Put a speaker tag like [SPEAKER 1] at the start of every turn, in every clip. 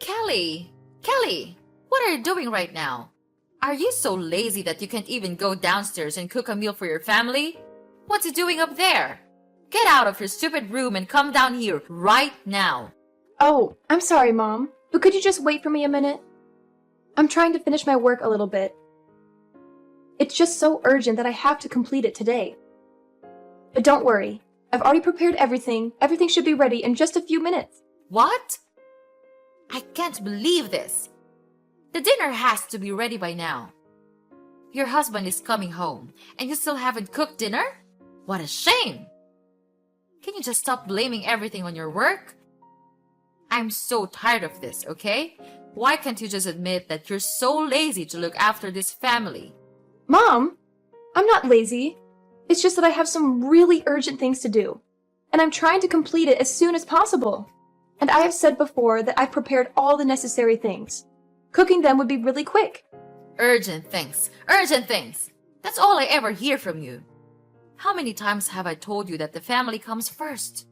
[SPEAKER 1] Kelly! Kelly! What are you doing right now? Are you so lazy that you can't even go downstairs and cook a meal for your family? What's you doing up there? Get out of your stupid room and come down here right now.
[SPEAKER 2] Oh, I'm sorry, Mom, but could you just wait for me a minute? I'm trying to finish my work a little bit. It's just so urgent that I have to complete it today. But don't worry, I've already prepared everything. Everything should be ready in just a few minutes.
[SPEAKER 1] What? I can't believe this. The dinner has to be ready by now. Your husband is coming home and you still haven't cooked dinner? What a shame! Can you just stop blaming everything on your work? I'm so tired of this, okay? Why can't you just admit that you're so lazy to look after this family?
[SPEAKER 2] Mom, I'm not lazy. It's just that I have some really urgent things to do, and I'm trying to complete it as soon as possible. And I have said before that I've prepared all the necessary things. Cooking them would be really quick.
[SPEAKER 1] Urgent things. Urgent things. That's all I ever hear from you. How many times have I told you that the family comes first?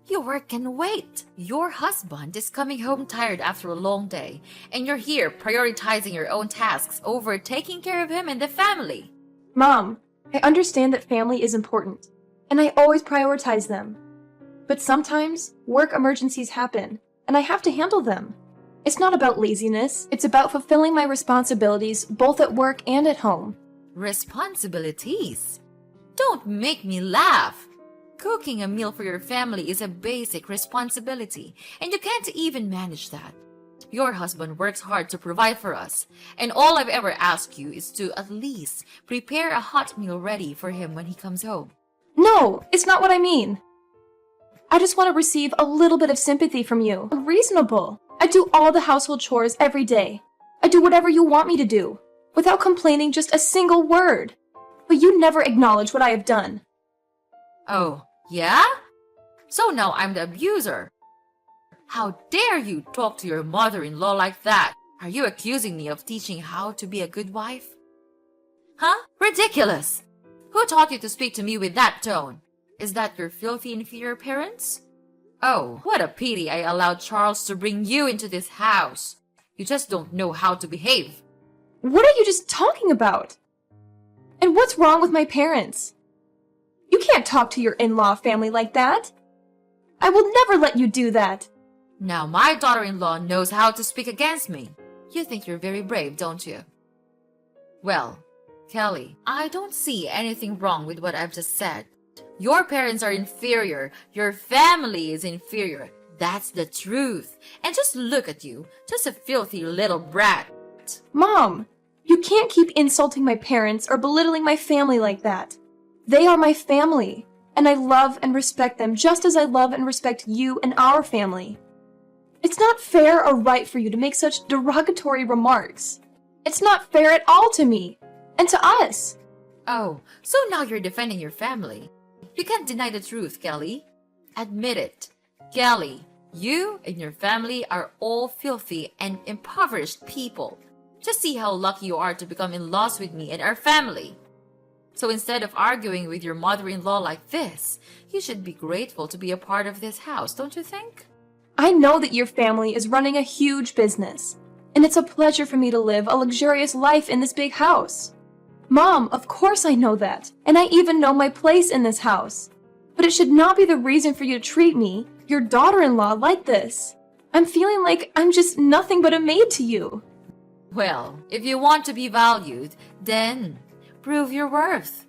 [SPEAKER 1] Your work can wait. Your husband is coming home tired after a long day, and you're here prioritizing your own tasks over taking care of him and the family.
[SPEAKER 2] Mom, I understand that family is important, and I always prioritize them. But sometimes work emergencies happen, and I have to handle them. It's not about laziness, it's about fulfilling my responsibilities both at work and at home.
[SPEAKER 1] Responsibilities? Don't make me laugh. Cooking a meal for your family is a basic responsibility, and you can't even manage that. Your husband works hard to provide for us, and all I've ever asked you is to at least prepare a hot meal ready for him when he comes home.
[SPEAKER 2] No, it's not what I mean. I just want to receive a little bit of sympathy from you. Reasonable. I do all the household chores every day. I do whatever you want me to do, without complaining just a single word. But you never acknowledge what I have done.
[SPEAKER 1] Oh, yeah? So now I'm the abuser. How dare you talk to your mother-in-law like that? Are you accusing me of teaching how to be a good wife? Huh? Ridiculous! Who taught you to speak to me with that tone? Is that your filthy inferior parents? Oh, what a pity I allowed Charles to bring you into this house. You just don't know how to behave.
[SPEAKER 2] What are you just talking about? And what's wrong with my parents? You can't talk to your in-law family like that. I will never let you do that.
[SPEAKER 1] Now my daughter-in-law knows how to speak against me. You think you're very brave, don't you? Well, Kelly, I don't see anything wrong with what I've just said. Your parents are inferior. Your family is inferior. That's the truth. And just look at you, just a filthy little brat.
[SPEAKER 2] Mom, you can't keep insulting my parents or belittling my family like that. They are my family, and I love and respect them just as I love and respect you and our family. It's not fair or right for you to make such derogatory remarks. It's not fair at all to me, and to us.
[SPEAKER 1] Oh, so now you're defending your family. You can't deny the truth, Kelly. Admit it. Kelly, you and your family are all filthy and impoverished people. Just see how lucky you are to become in-laws with me and our family. So instead of arguing with your mother-in-law like this, you should be grateful to be a part of this house, don't you think?
[SPEAKER 2] I know that your family is running a huge business, and it's a pleasure for me to live a luxurious life in this big house. Mom, of course I know that, and I even know my place in this house. But it should not be the reason for you to treat me, your daughter-in-law, like this. I'm feeling like I'm just nothing but a maid to you.
[SPEAKER 1] Well, if you want to be valued, then prove your worth.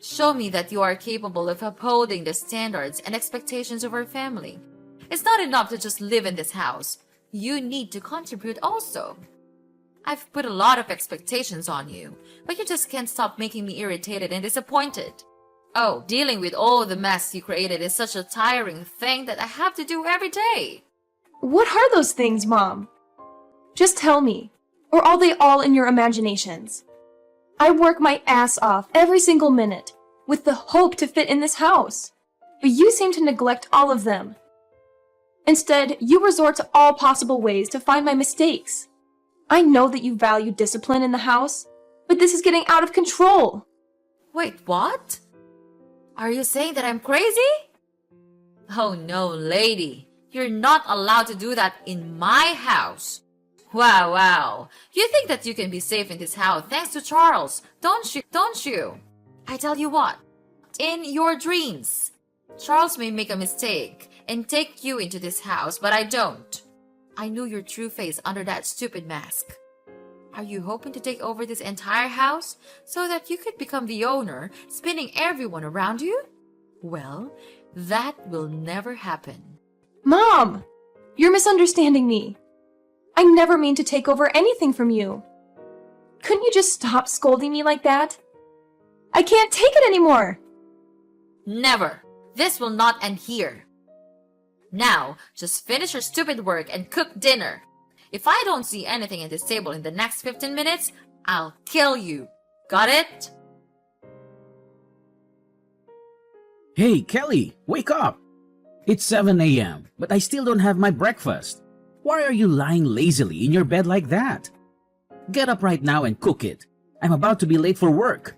[SPEAKER 1] Show me that you are capable of upholding the standards and expectations of our family. It's not enough to just live in this house. You need to contribute also. I've put a lot of expectations on you, but you just can't stop making me irritated and disappointed. Oh, dealing with all the mess you created is such a tiring thing that I have to do every day.
[SPEAKER 2] What are those things, Mom? Just tell me, or are they all in your imaginations? I work my ass off every single minute, with the hope to fit in this house, but you seem to neglect all of them. Instead, you resort to all possible ways to find my mistakes. I know that you value discipline in the house, but this is getting out of control.
[SPEAKER 1] Wait, what? Are you saying that I'm crazy? Oh no, lady. You're not allowed to do that in my house. Wow, wow. You think that you can be safe in this house thanks to Charles, don't you? Don't you? I tell you what, in your dreams, Charles may make a mistake and take you into this house, but I don't. I knew your true face under that stupid mask. Are you hoping to take over this entire house so that you could become the owner, spinning everyone around you? Well, that will never happen.
[SPEAKER 2] Mom! You're misunderstanding me. I never mean to take over anything from you. Couldn't you just stop scolding me like that? I can't take it anymore!
[SPEAKER 1] Never. This will not end here. Now, just finish your stupid work and cook dinner. If I don't see anything in this table in the next 15 minutes, I'll kill you. Got it?
[SPEAKER 3] Hey, Kelly, wake up! It's 7 a.m., but I still don't have my breakfast. Why are you lying lazily in your bed like that? Get up right now and cook it. I'm about to be late for work.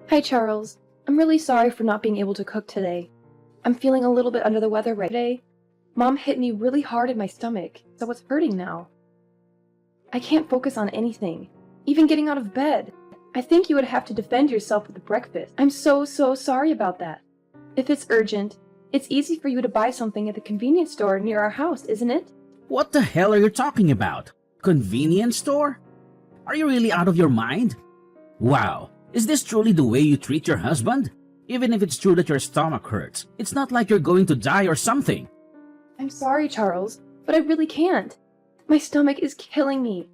[SPEAKER 2] Hi, Charles. I'm really sorry for not being able to cook today. I'm feeling a little bit under the weather right today. Mom hit me really hard in my stomach, so it's hurting now. I can't focus on anything, even getting out of bed. I think you would have to defend yourself with the breakfast. I'm so sorry about that. If it's urgent, it's easy for you to buy something at the convenience store near our house, isn't it?
[SPEAKER 3] What the hell are you talking about? Convenience store? Are you really out of your mind? Wow, is this truly the way you treat your husband? Even if it's true that your stomach hurts, it's not like you're going to die or something.
[SPEAKER 2] I'm sorry, Charles, but I really can't. My stomach is killing me.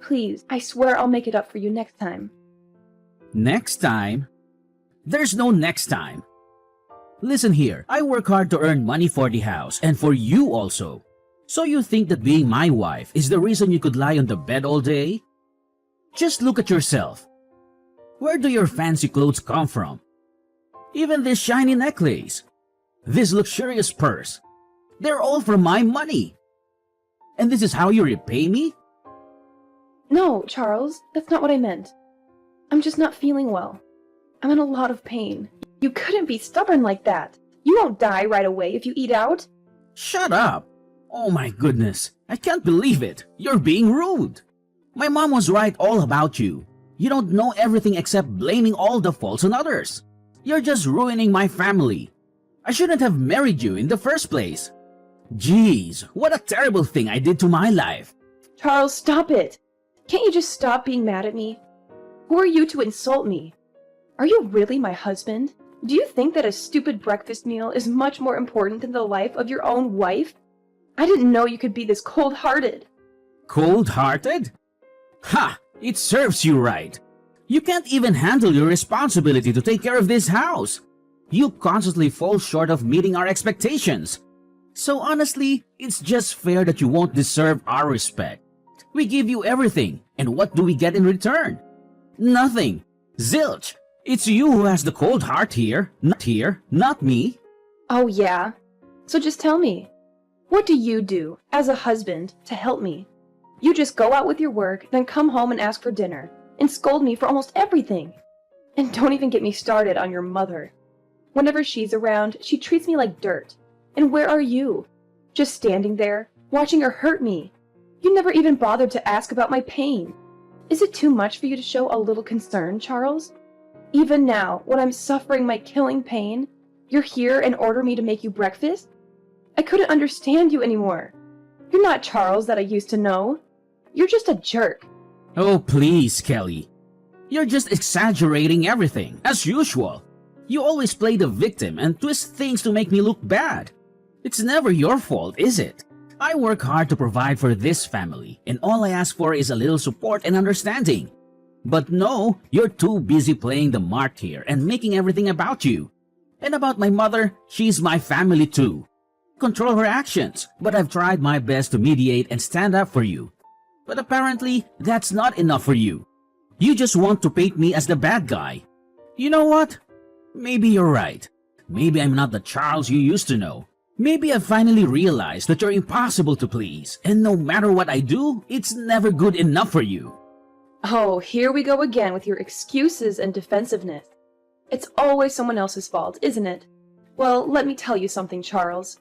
[SPEAKER 2] Please, I swear I'll make it up for you next time.
[SPEAKER 3] Next time? There's no next time. Listen here, I work hard to earn money for the house and for you also. So you think that being my wife is the reason you could lie on the bed all day? Just look at yourself. Where do your fancy clothes come from? Even this shiny necklace, this luxurious purse, they're all from my money. And this is how you repay me?
[SPEAKER 2] No, Charles, that's not what I meant. I'm just not feeling well. I'm in a lot of pain. You couldn't be stubborn like that. You won't die right away if you eat out.
[SPEAKER 3] Shut up! Oh my goodness, I can't believe it. You're being rude. My mom was right all about you. You don't know everything except blaming all the faults on others. You're just ruining my family. I shouldn't have married you in the first place. Jeez, what a terrible thing I did to my life.
[SPEAKER 2] Charles, stop it. Can't you just stop being mad at me? Who are you to insult me? Are you really my husband? Do you think that a stupid breakfast meal is much more important than the life of your own wife? I didn't know you could be this cold-hearted.
[SPEAKER 3] Cold-hearted? Ha! It serves you right. You can't even handle your responsibility to take care of this house. You constantly fall short of meeting our expectations. So honestly, it's just fair that you won't deserve our respect. We give you everything, and what do we get in return? Nothing. Zilch. It's you who has the cold heart here, not me.
[SPEAKER 2] Oh yeah? So just tell me, what do you do as a husband to help me? You just go out with your work, then come home and ask for dinner, and scold me for almost everything. And don't even get me started on your mother. Whenever she's around, she treats me like dirt. And where are you? Just standing there, watching her hurt me. You never even bothered to ask about my pain. Is it too much for you to show a little concern, Charles? Even now, when I'm suffering my killing pain, you're here and order me to make you breakfast? I couldn't understand you anymore. You're not Charles that I used to know. You're just a jerk.
[SPEAKER 3] Oh, please, Kelly. You're just exaggerating everything, as usual. You always play the victim and twist things to make me look bad. It's never your fault, is it? I work hard to provide for this family, and all I ask for is a little support and understanding. But no, you're too busy playing the mark here and making everything about you. And about my mother, she's my family too. Control her actions, but I've tried my best to mediate and stand up for you. But apparently, that's not enough for you. You just want to paint me as the bad guy. You know what? Maybe you're right. Maybe I'm not the Charles you used to know. Maybe I've finally realized that you're impossible to please, and no matter what I do, it's never good enough for you.
[SPEAKER 2] Oh, here we go again with your excuses and defensiveness. It's always someone else's fault, isn't it? Well, let me tell you something, Charles.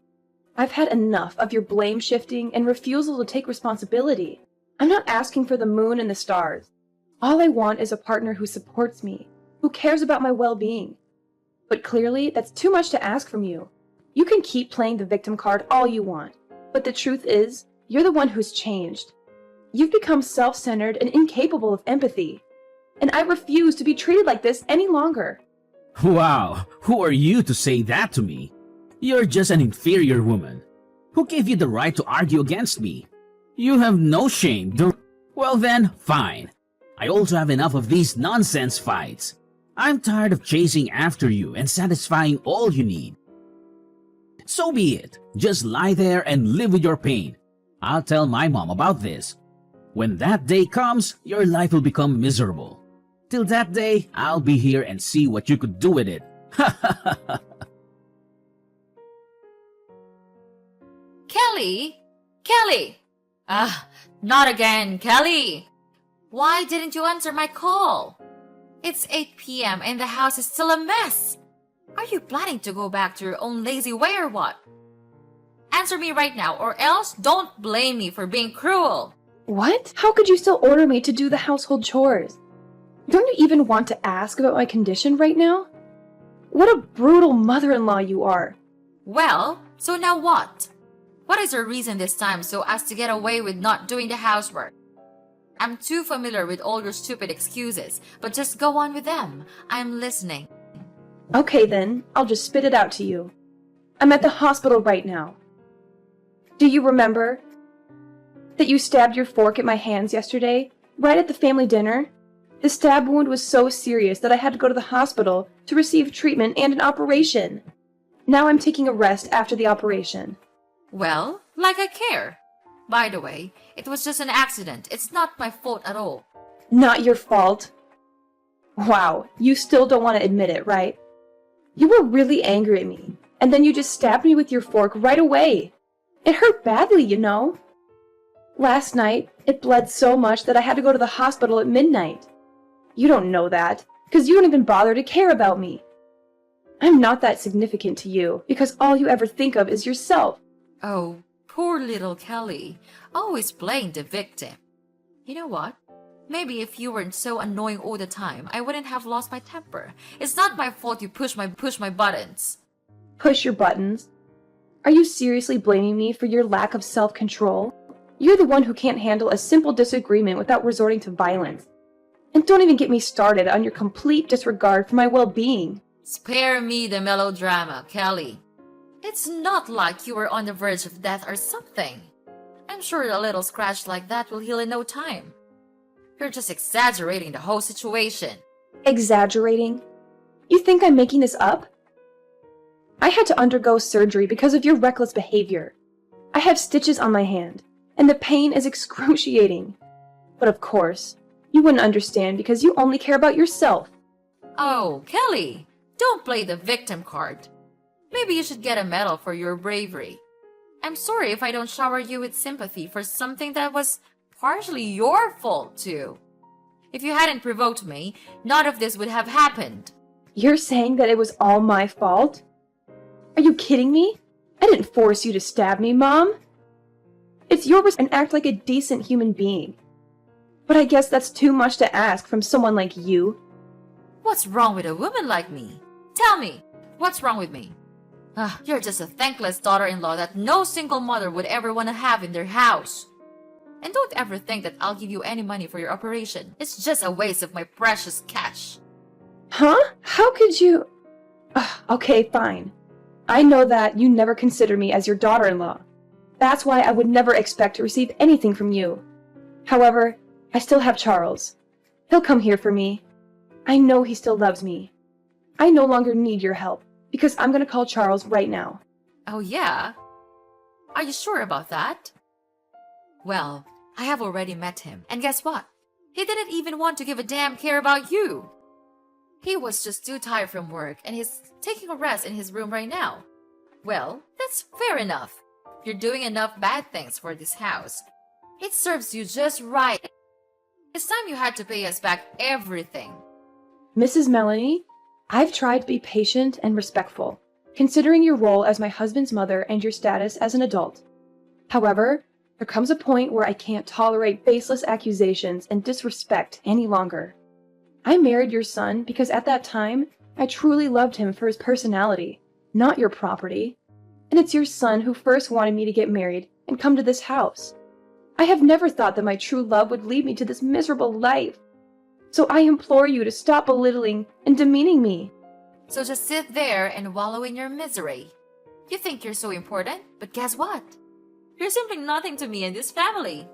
[SPEAKER 2] I've had enough of your blame shifting and refusal to take responsibility. I'm not asking for the moon and the stars. All I want is a partner who supports me, who cares about my well-being. But clearly, that's too much to ask from you. You can keep playing the victim card all you want, but the truth is, you're the one who's changed. You've become self-centered and incapable of empathy. And I refuse to be treated like this any longer.
[SPEAKER 3] Wow, who are you to say that to me? You're just an inferior woman. Who gave you the right to argue against me? You have no shame, Well then, fine. I also have enough of these nonsense fights. I'm tired of chasing after you and satisfying all you need. So be it. Just lie there and live with your pain. I'll tell my mom about this. When that day comes, your life will become miserable. Till that day, I'll be here and see what you could do with it.
[SPEAKER 1] Kelly? Kelly! Not again, Kelly! Why didn't you answer my call? It's 8 p.m. and the house is still a mess. Are you planning to go back to your own lazy way or what? Answer me right now, or else don't blame me for being cruel.
[SPEAKER 2] What? How could you still order me to do the household chores? Don't you even want to ask about my condition right now? What a brutal mother-in-law you are.
[SPEAKER 1] Well, so now what? What is your reason this time so as to get away with not doing the housework? I'm too familiar with all your stupid excuses, but just go on with them. I'm listening.
[SPEAKER 2] Okay then, I'll just spit it out to you. I'm at the hospital right now. Do you remember that you stabbed your fork at my hands yesterday, right at the family dinner? The stab wound was so serious that I had to go to the hospital to receive treatment and an operation. Now I'm taking a rest after the operation.
[SPEAKER 1] Well, like I care. By the way, it was just an accident. It's not my fault at all.
[SPEAKER 2] Not your fault. Wow, you still don't want to admit it, right? You were really angry at me, and then you just stabbed me with your fork right away. It hurt badly, you know. Last night, it bled so much that I had to go to the hospital at midnight. You don't know that, because you don't even bother to care about me. I'm not that significant to you, because all you ever think of is yourself.
[SPEAKER 1] Oh, poor little Kelly. Always playing the victim. You know what? Maybe if you weren't so annoying all the time, I wouldn't have lost my temper. It's not my fault you push my buttons.
[SPEAKER 2] Push your buttons? Are you seriously blaming me for your lack of self-control? You're the one who can't handle a simple disagreement without resorting to violence. And don't even get me started on your complete disregard for my well-being.
[SPEAKER 1] Spare me the melodrama, Kelly. It's not like you were on the verge of death or something. I'm sure a little scratch like that will heal in no time. You're just exaggerating the whole situation.
[SPEAKER 2] Exaggerating? You think I'm making this up? I had to undergo surgery because of your reckless behavior. I have stitches on my hand, and the pain is excruciating. But of course, you wouldn't understand because you only care about yourself.
[SPEAKER 1] Oh, Kelly, don't play the victim card. Maybe you should get a medal for your bravery. I'm sorry if I don't shower you with sympathy for something that was partially your fault too. If you hadn't provoked me, none of this would have happened.
[SPEAKER 2] You're saying that it was all my fault? Are you kidding me? I didn't force you to stab me, Mom. It's your risk and act like a decent human being. But I guess that's too much to ask from someone like you.
[SPEAKER 1] What's wrong with a woman like me? Tell me, what's wrong with me? You're just a thankless daughter-in-law that no single mother would ever want to have in their house. And don't ever think that I'll give you any money for your operation. It's just a waste of my precious cash.
[SPEAKER 2] Huh? How could you... Okay, fine. I know that you never consider me as your daughter-in-law. That's why I would never expect to receive anything from you. However, I still have Charles. He'll come here for me. I know he still loves me. I no longer need your help, because I'm gonna call Charles right now.
[SPEAKER 1] Oh yeah? Are you sure about that? Well, I have already met him, and guess what? He didn't even want to give a damn care about you. He was just too tired from work, and he's taking a rest in his room right now. Well, that's fair enough. You're doing enough bad things for this house. It serves you just right. It's time you had to pay us back everything.
[SPEAKER 2] Mrs. Melanie, I've tried to be patient and respectful, considering your role as my husband's mother and your status as an adult. However, there comes a point where I can't tolerate baseless accusations and disrespect any longer. I married your son because at that time, I truly loved him for his personality, not your property. And it's your son who first wanted me to get married and come to this house. I have never thought that my true love would lead me to this miserable life. So I implore you to stop belittling and demeaning me.
[SPEAKER 1] So just sit there and wallow in your misery. You think you're so important, but guess what? You're simply nothing to me and this family.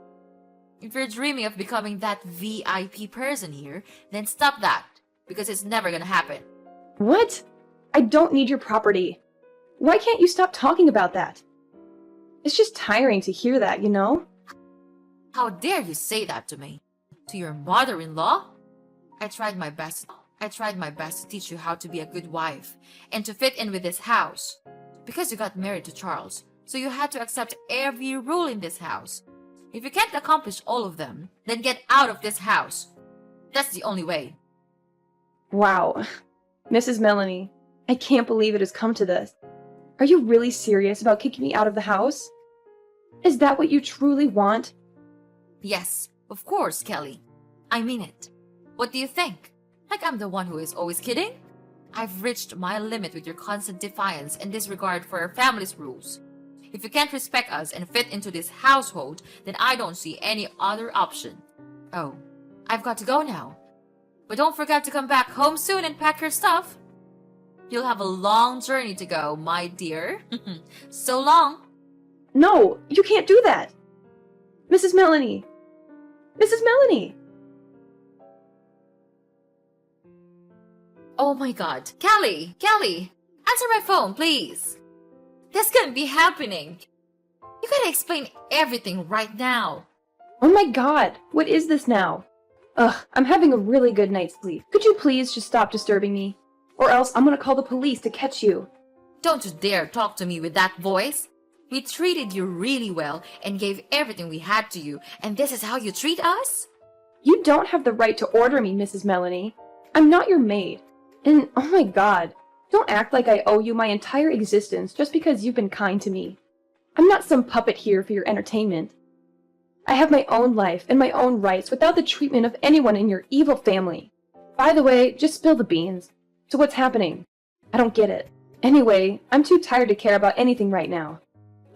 [SPEAKER 1] If you're dreaming of becoming that VIP person here, then stop that, because it's never gonna happen.
[SPEAKER 2] What? I don't need your property. Why can't you stop talking about that? It's just tiring to hear that, you know?
[SPEAKER 1] How dare you say that to me? To your mother-in-law? I tried my best to teach you how to be a good wife and to fit in with this house. Because you got married to Charles, so you had to accept every rule in this house. If you can't accomplish all of them, then get out of this house. That's the only way.
[SPEAKER 2] Wow. Mrs. Melanie, I can't believe it has come to this. Are you really serious about kicking me out of the house? Is that what you truly want?
[SPEAKER 1] Yes, of course, Kelly. I mean it. What do you think? Like I'm the one who is always kidding? I've reached my limit with your constant defiance and disregard for our family's rules. If you can't respect us and fit into this household, then I don't see any other option. Oh, I've got to go now. But don't forget to come back home soon and pack your stuff. You'll have a long journey to go, my dear. So long.
[SPEAKER 2] No, you can't do that. Mrs. Melanie. Mrs. Melanie.
[SPEAKER 1] Oh my god. Kelly! Answer my phone, please! This can't be happening! You gotta explain everything right now!
[SPEAKER 2] Oh my god, what is this now? Ugh, I'm having a really good night's sleep. Could you please just stop disturbing me? Or else I'm gonna call the police to catch you.
[SPEAKER 1] Don't you dare talk to me with that voice! We treated you really well and gave everything we had to you, and this is how you treat us?
[SPEAKER 2] You don't have the right to order me, Mrs. Melanie. I'm not your maid. And, oh my god, don't act like I owe you my entire existence just because you've been kind to me. I'm not some puppet here for your entertainment. I have my own life and my own rights without the treatment of anyone in your evil family. By the way, just spill the beans. So what's happening? I don't get it. Anyway, I'm too tired to care about anything right now.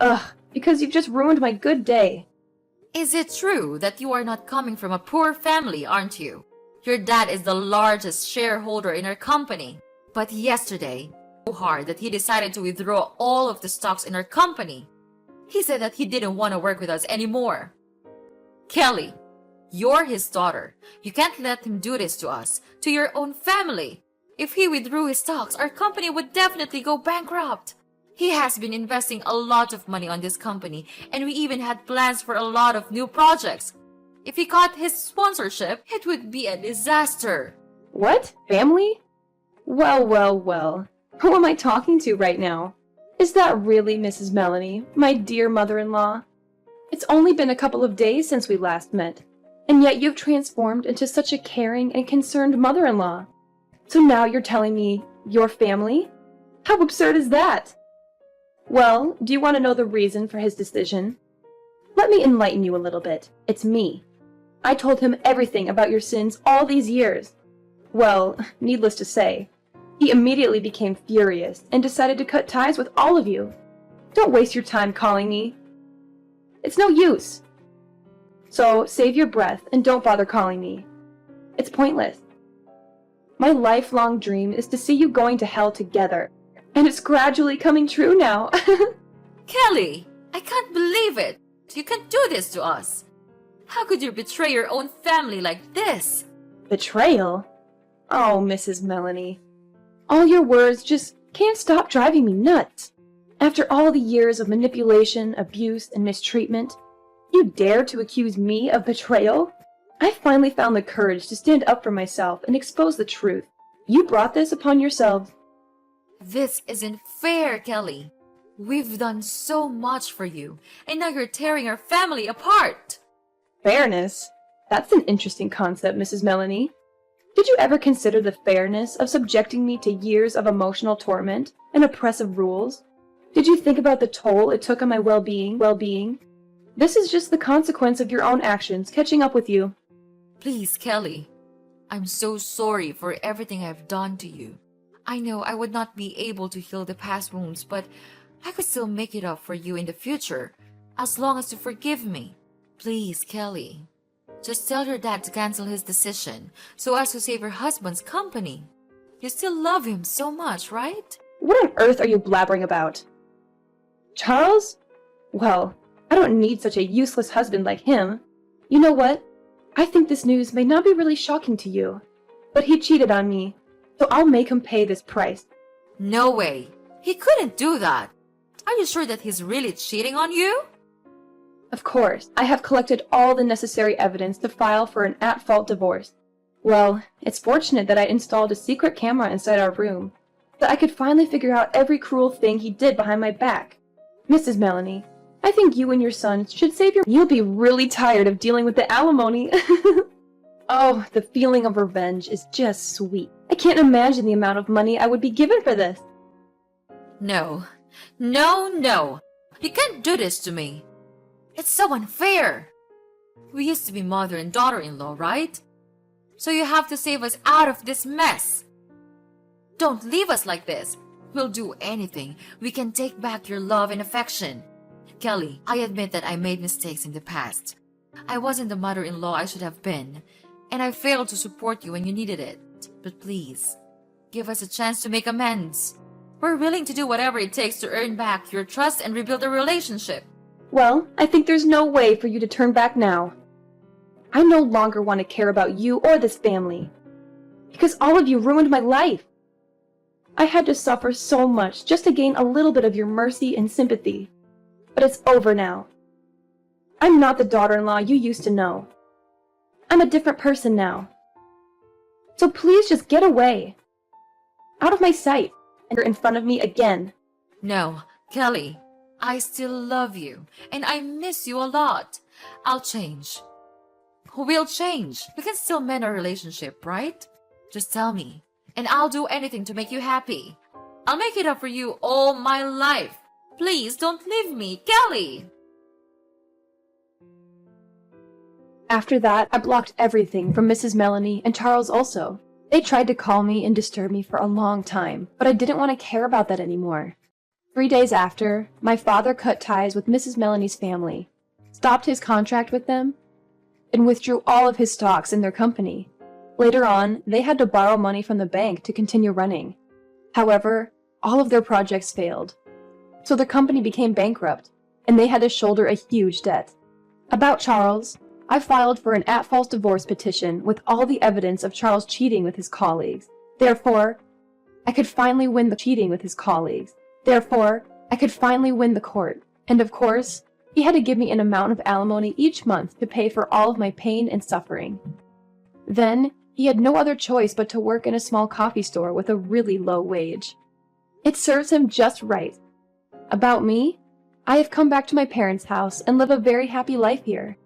[SPEAKER 2] Ugh, because you've just ruined my good day.
[SPEAKER 1] Is it true that you are not coming from a poor family, aren't you? Your dad is the largest shareholder in our company. But yesterday, so hard that he decided to withdraw all of the stocks in our company. He said that he didn't want to work with us anymore. Kelly, you're his daughter. You can't let him do this to us, to your own family. If he withdrew his stocks, our company would definitely go bankrupt. He has been investing a lot of money on this company, and we even had plans for a lot of new projects. If he got his sponsorship, it would be a disaster.
[SPEAKER 2] What? Family? Well. Who am I talking to right now? Is that really Mrs. Melanie, my dear mother-in-law? It's only been a couple of days since we last met, and yet you've transformed into such a caring and concerned mother-in-law. So now you're telling me your family? How absurd is that? Well, do you want to know the reason for his decision? Let me enlighten you a little bit. It's me. I told him everything about your sins all these years. Well, needless to say, he immediately became furious and decided to cut ties with all of you. Don't waste your time calling me. It's no use. So save your breath and don't bother calling me. It's pointless. My lifelong dream is to see you going to hell together, and it's gradually coming true now.
[SPEAKER 1] Kelly, I can't believe it. You can't do this to us. How could you betray your own family like this?
[SPEAKER 2] Betrayal? Oh, Mrs. Melanie. All your words just can't stop driving me nuts. After all the years of manipulation, abuse, and mistreatment, you dare to accuse me of betrayal? I finally found the courage to stand up for myself and expose the truth. You brought this upon yourselves.
[SPEAKER 1] This isn't fair, Kelly. We've done so much for you, and now you're tearing our family apart.
[SPEAKER 2] Fairness? That's an interesting concept, Mrs. Melanie. Did you ever consider the fairness of subjecting me to years of emotional torment and oppressive rules? Did you think about the toll it took on my well-being? This is just the consequence of your own actions catching up with you.
[SPEAKER 1] Please, Kelly. I'm so sorry for everything I've done to you. I know I would not be able to heal the past wounds, but I could still make it up for you in the future, as long as you forgive me. Please, Kelly. Just tell your dad to cancel his decision, so as to save your husband's company. You still love him so much, right?
[SPEAKER 2] What on earth are you blabbering about? Charles? Well, I don't need such a useless husband like him. You know what? I think this news may not be really shocking to you, but he cheated on me, so I'll make him pay this price.
[SPEAKER 1] No way. He couldn't do that. Are you sure that he's really cheating on you?
[SPEAKER 2] Of course, I have collected all the necessary evidence to file for an at-fault divorce. Well, it's fortunate that I installed a secret camera inside our room, that I could finally figure out every cruel thing he did behind my back. Mrs. Melanie, I think you and your son should save your— You'll be really tired of dealing with the alimony. Oh, the feeling of revenge is just sweet. I can't imagine the amount of money I would be given for this.
[SPEAKER 1] No. No. You can't do this to me. It's so unfair. We used to be mother and daughter-in-law, right? So you have to save us out of this mess. Don't leave us like this. We'll do anything. We can take back your love and affection. Kelly, I admit that I made mistakes in the past. I wasn't the mother-in-law I should have been, and I failed to support you when you needed it. But please, give us a chance to make amends. We're willing to do whatever it takes to earn back your trust and rebuild the relationship.
[SPEAKER 2] Well, I think there's no way for you to turn back now. I no longer want to care about you or this family, because all of you ruined my life. I had to suffer so much just to gain a little bit of your mercy and sympathy. But it's over now. I'm not the daughter-in-law you used to know. I'm a different person now. So please just get away. Out of my sight, and you're in front of me again.
[SPEAKER 1] No, Kelly, I still love you, and I miss you a lot. I'll change. We'll change. We can still mend our relationship, right? Just tell me, and I'll do anything to make you happy. I'll make it up for you all my life. Please don't leave me, Kelly!
[SPEAKER 2] After that, I blocked everything from Mrs. Melanie and Charles also. They tried to call me and disturb me for a long time, but I didn't want to care about that anymore. 3 days after, my father cut ties with Mrs. Melanie's family, stopped his contract with them, and withdrew all of his stocks in their company. Later on, they had to borrow money from the bank to continue running. However, all of their projects failed. So the company became bankrupt, and they had to shoulder a huge debt. About Charles, I filed for an at-fault divorce petition with all the evidence of Charles cheating with his colleagues. Therefore, I could finally win the court. And of course, he had to give me an amount of alimony each month to pay for all of my pain and suffering. Then, he had no other choice but to work in a small coffee store with a really low wage. It serves him just right. About me, I have come back to my parents' house and live a very happy life here.